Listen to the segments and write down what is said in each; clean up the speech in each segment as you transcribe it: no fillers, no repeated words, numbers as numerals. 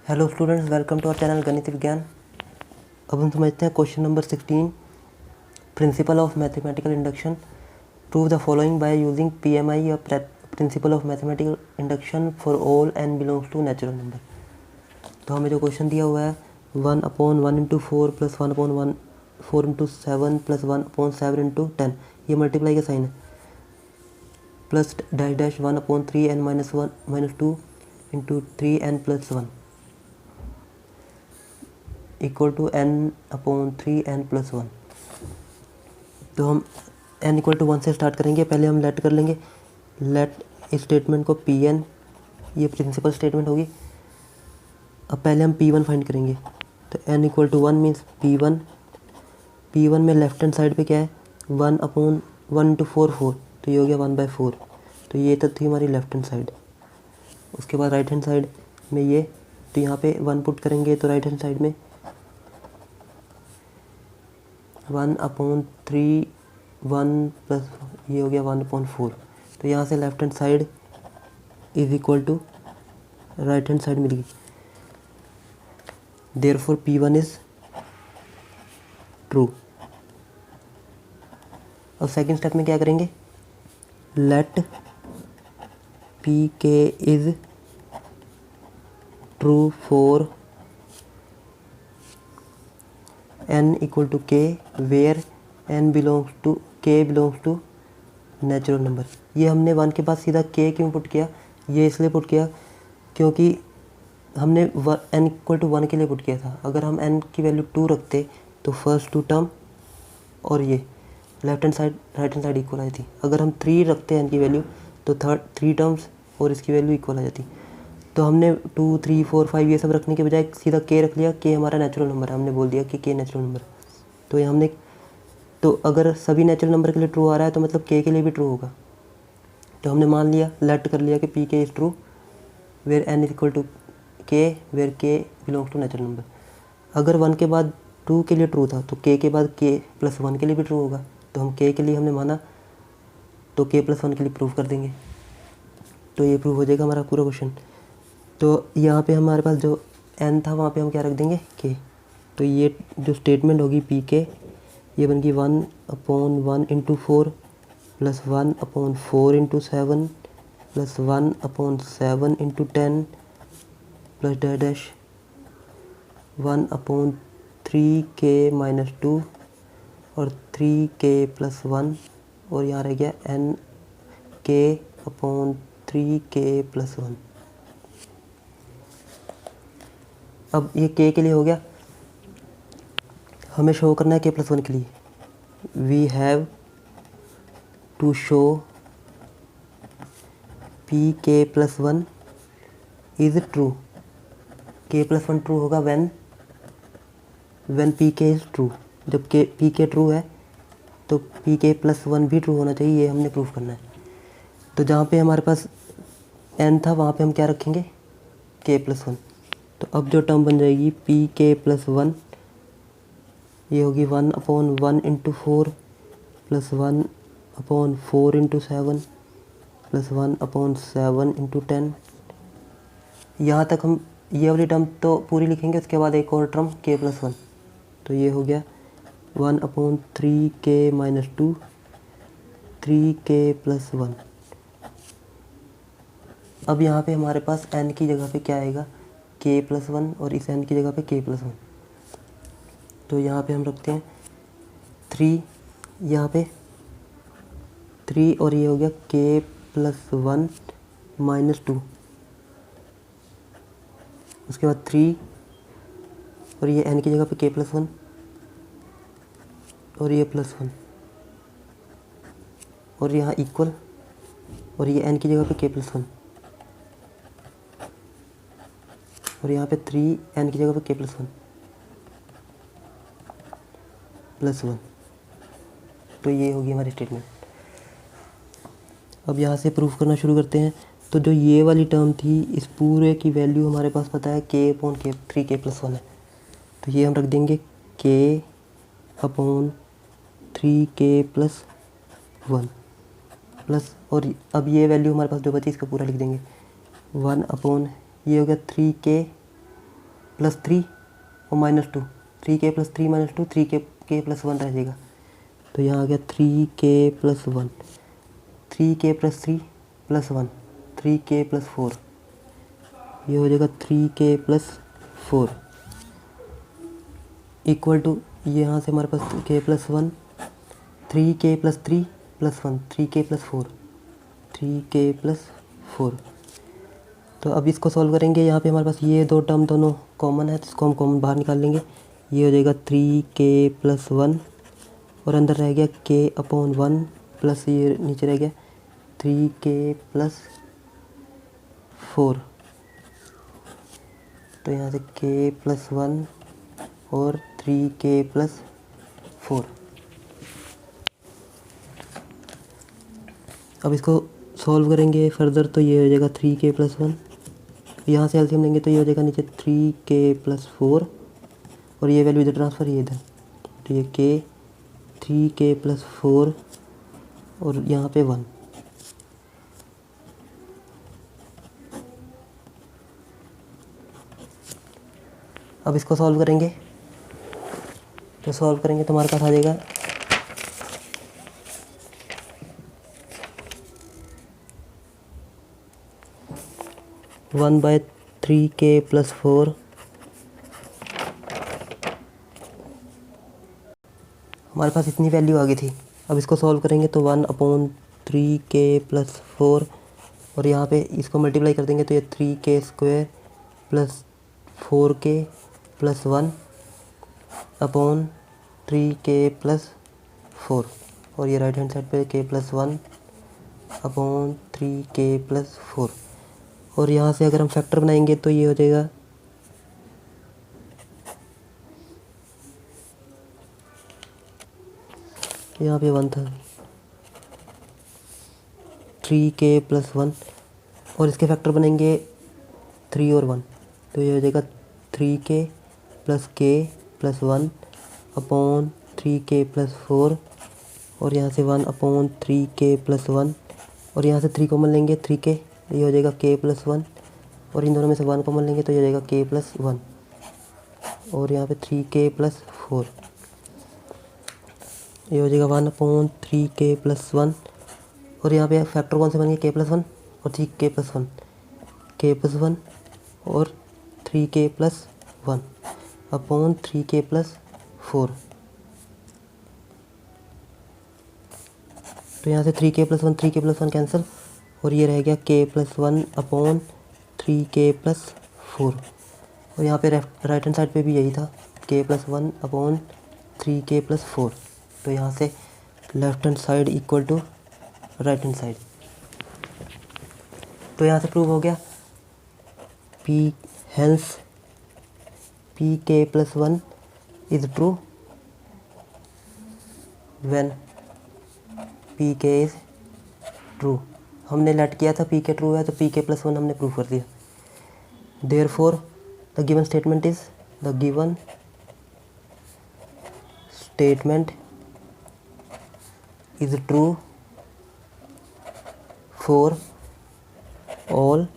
Hello students, welcome to our channel गणित विज्ञान। अब हम समझते हैं question number 16, principle of mathematical induction. Prove the following by using PMI या principle of mathematical induction for all n belongs to natural number. तो हमें जो क्वेश्चन दिया हुआ है 1/1 × 4 + 1/1 4 × 7 + 1/7 × 10, ये मल्टीप्लाई का साइन है, plus dash dash 1/3n-1 -2 × 3n + 1 equal to n/3n+1। तो हम n = 1 से स्टार्ट करेंगे। पहले हम लेट कर लेंगे। लेट इस स्टेटमेंट को Pn, ये प्रिंसिपल स्टेटमेंट होगी। अब पहले हम P1 फाइंड करेंगे। तो n = 1 मीन्स P1 में लेफ्ट हैंड साइड पे क्या है 1/1 × 4 4, तो ये हो गया 1/4। तो ये तो थी हमारी लेफ्ट हैंड साइड। उसके बाद राइट हैंड साइड में ये, तो यहाँ पे 1 पुट करेंगे तो राइट हैंड साइड में 1/3 1 प्लस ये हो गया 1/4। तो यहाँ से left hand side is equal to right hand side मिल गई। Therefore P1 is true. अब सेकंड स्टेप में क्या करेंगे, let Pk is true for n = k where n belongs to natural number. ये हमने 1 के बाद सीधा k क्यों पुट किया, ये इसलिए पुट किया क्योंकि हमने n = 1 के लिए पुट किया था। अगर हम n की वैल्यू 2 रखते तो फर्स्ट 2 टर्म और ये left hand side right hand side equal आई थी। अगर हम 3 रखते हैं n की वैल्यू तो 3 टर्म्स और इसकी वैल्यू इक्वल आ जाती। तो हमने 2 3 4 5 ये सब रखने के बजाय सीधा k रख लिया। k हमारा नेचुरल नंबर है, हमने बोल दिया कि k नेचुरल नंबर। तो ये हमने, तो अगर सभी नेचुरल नंबर के लिए ट्रू आ रहा है तो मतलब k के लिए भी ट्रू होगा। तो हमने मान लिया, लेट कर लिया कि Pk is true where n = k where k belongs to natural number. अगर 1 के बाद 2 के लिए ट्रू था तो k के बाद k + 1 के लिए भी ट्रू होगा। तो हम k के लिए हमने माना तो k + 1 के लिए प्रूव कर देंगे। तो ये प्रूव हो जाएगा हमारा पूरा क्वेश्चन। तो यहाँ पे हमारे पास जो n था वहाँ पे हम क्या रख देंगे k। तो ये जो स्टेटमेंट होगी Pk, ये बन गई 1/1 × 4 + 1/4 × 7 + 1/7 × 10 प्लस डैश डैश 1/3k - 2 और 3k + 1 और यहाँ रह गया nk/3k + 1। अब ये k के लिए हो गया, हमें शो करना है k + 1 के लिए। We have to show Pk + 1 is true. k + 1 true होगा व्हेन Pk इज़ ट्रू। जब Pk ट्रू है तो Pk + 1 भी ट्रू होना चाहिए, ये हमने प्रूफ करना है। तो जहाँ पे हमारे पास n था वहाँ पे हम क्या रखेंगे k + 1। तो अब जो टर्म बन जाएगी Pk + 1, ये होगी 1/1 × 4 + 1/4 × 7 + 1/7 × 10। यहाँ तक हम ये वाली टर्म तो पूरी लिखेंगे, उसके बाद एक और टर्म k + 1। तो ये हो गया 1/3k - 2 3k + 1। अब यहाँ पे हमारे पास n की जगह पे क्या आएगा k + 1 और इस n की जगह पे k + 1। तो यहाँ पे हम रखते हैं 3, यहाँ पे 3 और ये हो गया k + 1 - 2। उसके बाद 3 और ये n की जगह पे k + 1 और ये +1 और यहाँ इक्वल और ये n की जगह पे k + 1 और यहाँ पे 3 n की जगह पे k + 1 +1। तो ये होगी हमारी स्टेटमेंट। अब यहाँ से प्रूफ करना शुरू करते हैं। तो जो ये वाली टर्म थी इस पूरे की वैल्यू हमारे पास पता है k/k 3k + 1 है। तो ये हम रख देंगे k/3k + 1 प्लस, और अब ये वैल्यू हमारे पास जो बची इसका पूरा लिख देंगे 1/, ये हो गया 3k प्लस 3 और -2, 3k + 3 - 2, 3k + 1 रह जाएगा। तो यहाँ आ गया 3k + 1, 3k + 3 + 1, 3k + 4, ये हो जाएगा 3k + 4 इक्वल टू, यहाँ से हमारे पास k + 1, 3k + 3 + 1, 3k + 4, 3k + 4। तो अब इसको सॉल्व करेंगे। यहाँ पे हमारे पास ये दो टर्म दोनों कॉमन है, तो इसको हम कॉमन बाहर निकाल लेंगे। ये हो जाएगा 3k + 1 और अंदर रह गया k/1 प्लस ये नीचे रह गया 3k + 4। तो यहाँ से k + 1 और 3k + 4। अब इसको सॉल्व करेंगे फर्दर, तो ये हो जाएगा 3k + 1, यहाँ से एलसीएम लेंगे तो ये हो जाएगा नीचे 3k + 4 और ये वैल्यू इधर ट्रांसफ़र, ये इधर, तो ये k 3k + 4 और यहाँ पे 1। अब इसको सॉल्व करेंगे, तो सॉल्व करेंगे तो हमारे पास आ जाएगा 1/3k + 4, हमारे पास इतनी वैल्यू आ गई थी। अब इसको सॉल्व करेंगे तो 1/3k + 4 और यहाँ पे इसको मल्टीप्लाई कर देंगे तो ये 3k² + 4k + 1/3k + 4 और ये राइट हैंड साइड पे k + 1/3k + 4 और यहाँ से अगर हम फैक्टर बनाएंगे तो ये हो जाएगा यहाँ पे 1 था, 3k + 1 और इसके फैक्टर बनेंगे 3 और 1, तो ये हो जाएगा 3k + k + 1/3k + 4 और यहाँ से 1/3k + 1 और यहाँ से 3 कॉमन लेंगे 3k, ये हो जाएगा k + 1 और इन दोनों में से 1 कॉमन लेंगे तो ये हो जाएगा k + 1 और यहाँ पे 3k + 4, ये हो जाएगा 1/3k + 1 और यहाँ पे फैक्टर कौन से बनेंगे k + 1 और 3k + 1, k + 1 और 3k + 1/3k + 4। तो यहाँ से 3k + 1 3k + 1 कैंसिल और ये रह गया k + 1/3k + 4 और यहाँ पे राइट हैंड साइड पे भी यही था k + 1/3k + 4। तो यहाँ से left hand side equal to right hand side. तो यहाँ से प्रूव हो गया p hence pk + 1 is true when pk is true। हमने लेट किया था pk ट्रू है तो pk + 1 हमने प्रूव कर दिया। Therefore the given statement is true for all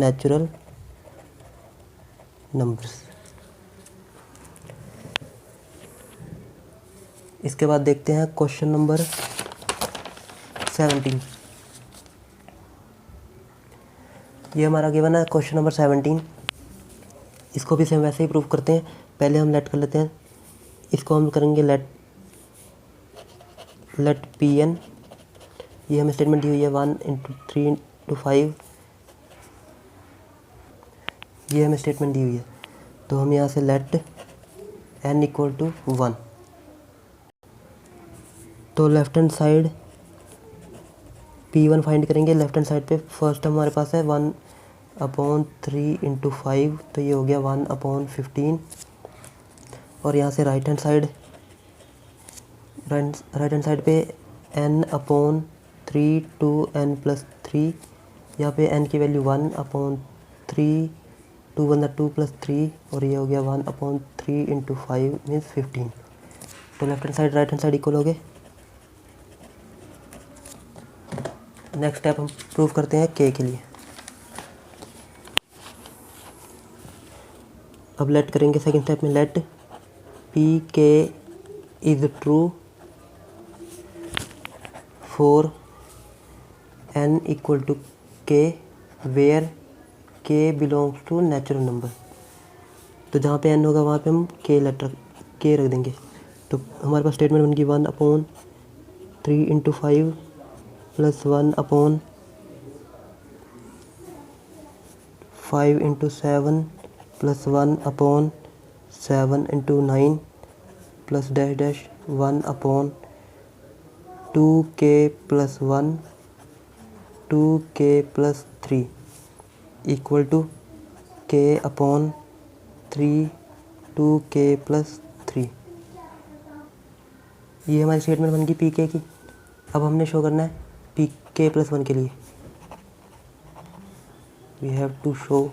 natural numbers। इसके बाद देखते हैं क्वेश्चन नंबर 17। ये हमारा गिवन है क्वेश्चन नंबर 17। इसको भी सेम वैसे ही प्रूव करते हैं। पहले हम लेट कर लेते हैं, इसको हम करेंगे लेट Pn। ये हमें स्टेटमेंट दी हुई है 1 × 3 × 5, ये हमें स्टेटमेंट दी हुई है। तो हम यहाँ से लेट n = 1। तो left hand side P1 find करेंगे। लेफ्ट हैंड साइड पे फर्स्ट हमारे पास है 1/3 × 5, तो ये हो गया 1/15 और यहाँ से राइट हैंड साइड पे n/3 to n + 3, यहाँ पे n की वैल्यू 1/3 2 × 2 + 3 और ये हो गया 1/3 × 5 मीन्स 15। तो left hand side right hand side equal हो गए। नेक्स्ट स्टेप हम प्रूव करते हैं k के लिए। अब लेट करेंगे सेकंड स्टेप में, let P K is true for n equal to K where K belongs to natural number. तो जहाँ पे n होगा वहाँ पे हम के रख देंगे। तो हमारे पास स्टेटमेंट बन गई 1/3 into 5 plus 1/5 into 7 plus 1/7 into 9 plus dash dash 1/2k plus 1 2k plus 3 equal to k upon 3 2k plus 3। ये हमारी स्टेटमेंट बन गई पी के की। अब हमने शो करना है पी के प्लस 1 के लिए, we have to show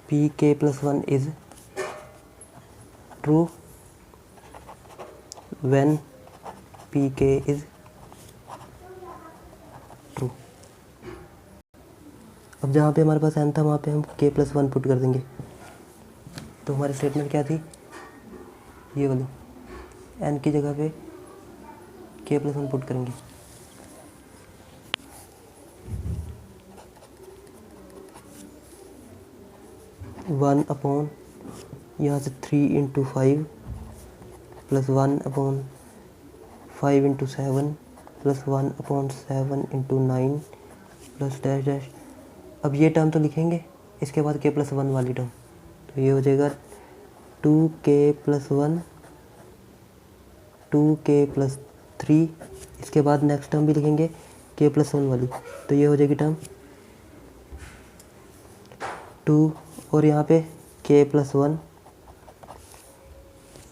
P k plus 1 is true when P k is true. अब जहाँ पे हमारे पास n था वहाँ पे हम k प्लस 1 पुट कर देंगे। तो हमारी स्टेटमेंट क्या थी, ये वाली, n की जगह पे k प्लस 1 पुट करेंगे। वन अपॉन यहाँ से 3 into 5 plus 1/5 into 7 plus 1/7 into 9 plus dash dash. अब ये टर्म तो लिखेंगे, इसके बाद k प्लस 1 वाली टर्म, तो ये हो जाएगा 2k प्लस 1 2k प्लस 3। इसके बाद नेक्स्ट टर्म भी लिखेंगे k प्लस 1 वाली, तो ये हो जाएगी टर्म 2 और यहाँ पे k प्लस 1,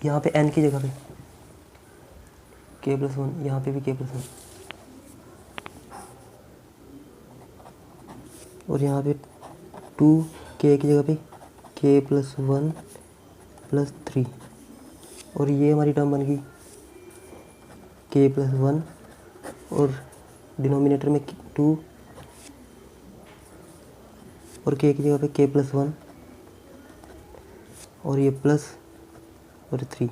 यहाँ पे n की जगह पे k प्लस 1, यहाँ पे भी k प्लस 1 और यहाँ पे 2k की जगह पे k प्लस 1 प्लस 3 और ये हमारी टर्म बन गई k प्लस 1 और डिनोमिनेटर में 2 और k की जगह पे k प्लस 1 और ये प्लस और 3।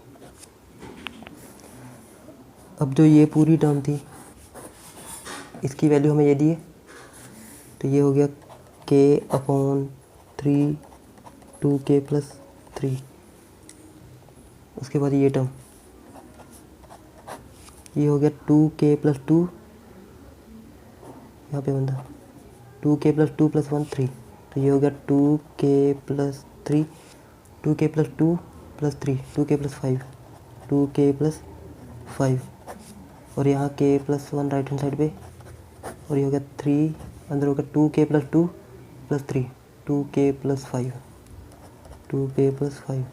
अब जो ये पूरी टर्म थी इसकी वैल्यू हमें ये दी है, तो ये हो गया k अपॉन 3 2k प्लस 3। उसके बाद ये टर्म ये हो गया 2k प्लस 2, यहाँ पे बनता 2k प्लस 2 प्लस 1 3, तो ये हो गया 2k plus 3 2k plus 2 plus 3 2k plus 5 2k plus 5 और यहाँ k plus 1 right hand side पे और ये हो गया 3 अंदर हो गया 2k plus 2 plus 3 2k plus 5 2k plus 5।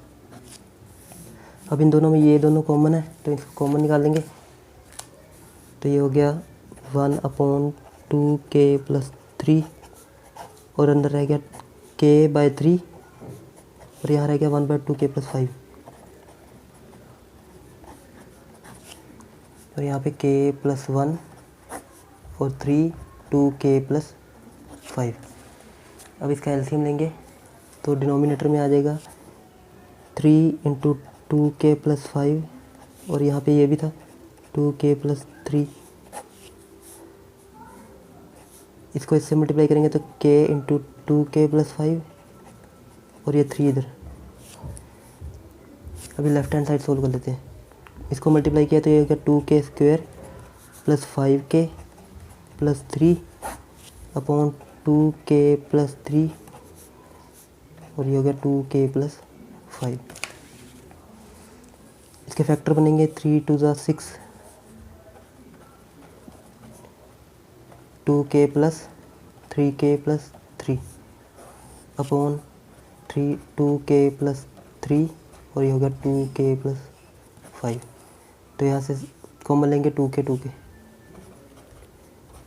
अब इन दोनों में ये दोनों कॉमन है तो इसको कॉमन निकाल लेंगे, तो ये हो गया 1/2k प्लस 3 और अंदर रह गया k/3 और यहाँ रह गया 1/2k प्लस 5 और यहाँ पे k प्लस 1 और 3 2k प्लस 5। अब इसका एलसीएम लेंगे तो डिनोमिनेटर में आ जाएगा 3 इंटू 2k प्लस 5 और यहाँ पे ये भी था 2k प्लस 3। इसको इससे मल्टीप्लाई करेंगे तो k इंटू 2k प्लस 5 और ये 3 इधर। अभी लेफ्ट हैंड साइड सोल्व कर लेते हैं। इसको मल्टीप्लाई किया तो ये हो गया 2k square plus 5k plus 3 upon 2k plus 3 और ये हो गया 2k प्लस 5। इसके फैक्टर बनेंगे 3 2 ज़ा 6 2k plus 3k plus 3 upon 3 2k plus 3 और ये हो गया 2k प्लस 5। तो यहाँ से कॉमन लेंगे 2k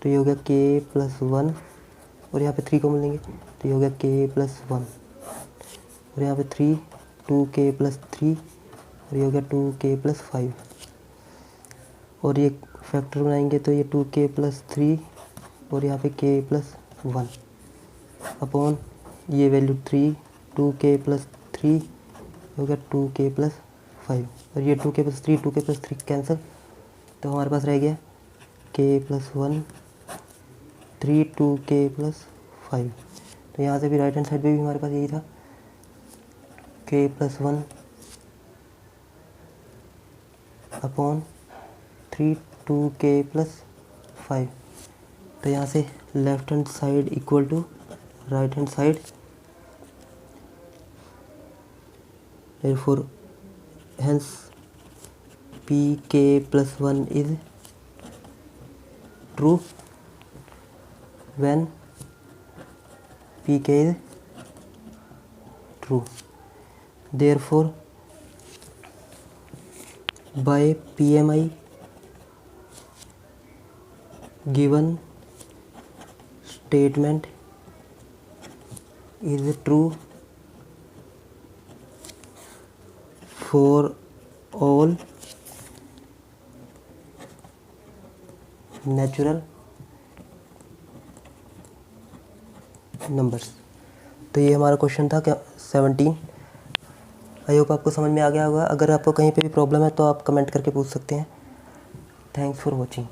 तो ये हो गया k प्लस 1 और यहाँ पे 3 कॉमन लेंगे तो ये हो गया k प्लस 1 और यहाँ पे 3 2k प्लस 3 और ये हो गया 2k प्लस 5 और ये फैक्टर बनाएंगे तो ये 2k प्लस 3 और यहाँ पे k प्लस 1 अपॉन ये वैल्यू 3, 2k + 3 हो गया 2k + 5, और ये 2k + 3 2k + 3 कैंसिल, तो हमारे पास रह गया k + 1 3 2k + 5। तो यहाँ से भी राइट हैंड साइड पे भी हमारे पास यही था, k + 1 अपॉन 3 2k + 5। तो यहाँ से left hand side equal to right hand side, therefore hence pk + 1 is true when pk is true. Therefore by PMI given statement is true for all natural numbers. तो ये हमारा question था क्या 17। I hope आपको समझ में आ गया होगा। अगर आपको कहीं पे भी प्रॉब्लम है तो आप कमेंट करके पूछ सकते हैं। Thanks for watching.